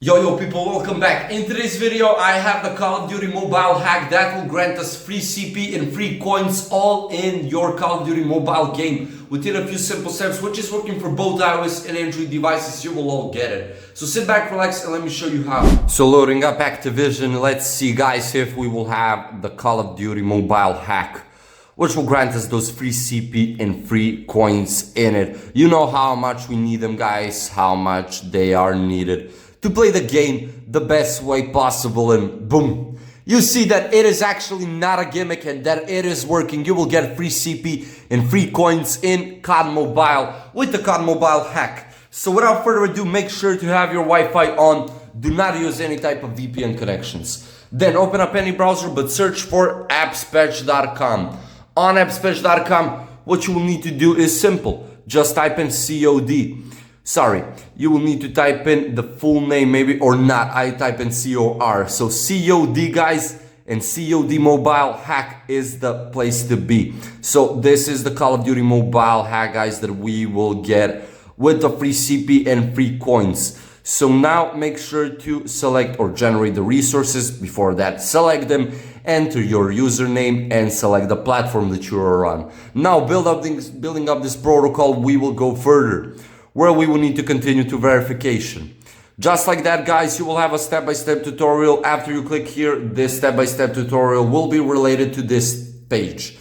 Yo people, welcome back. In today's video I have the Call of Duty mobile hack that will grant us free CP and free coins all in your Call of Duty mobile game within a few simple steps, which is working for both iOS and Android devices. You will all get it. So sit back, relax, and let me show you how. So loading up Activision, let's see guys if we will have the Call of Duty mobile hack, which will grant us those free CP and free coins in it. You know how much we need them guys, how much they are needed to play the game the best way possible, and boom, you see that it is actually not a gimmick and that it is working. You will get free CP and free coins in COD Mobile with the COD Mobile hack. So without further ado, make sure to have your Wi-Fi on. Do not use any type of VPN connections. Then open up any browser but search for appspatch.com. On appspatch.com, what you will need to do is simple. Just type in COD. Sorry, you will need to type in the full name maybe, or not. I type in COR. So COD guys, and COD mobile hack is the place to be. So this is the Call of Duty mobile hack guys that we will get with the free CP and free coins. So now make sure to select or generate the resources. Before that, select them, enter your username and select the platform that you are on. Now building up this protocol, we will go further, where we will need to continue to verification. Just like that guys, you will have a step-by-step tutorial. After you click here, this step-by-step tutorial will be related to this page.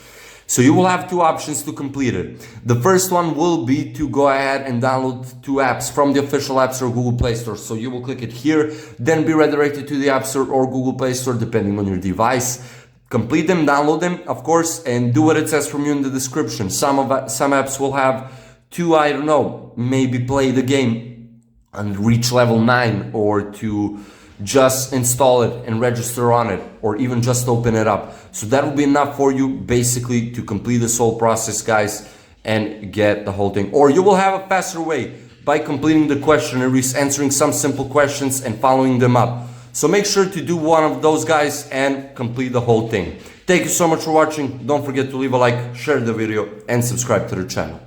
So you will have two options to complete it. The first one will be to go ahead and download two apps from the official App Store, Google Play Store. So you will click it here, then be redirected to the App Store or Google Play Store depending on your device. Complete them, download them of course, and do what it says from you in the description. Some apps will have to, I don't know, maybe play the game and reach level 9, or to just install it and register on it, or even just open it up. So that will be enough for you basically to complete this whole process guys and get the whole thing. Or you will have a faster way by completing the questionnaires, answering some simple questions and following them up. So make sure to do one of those guys and complete the whole thing. Thank you so much for watching. Don't forget to leave a like, share the video and subscribe to the channel.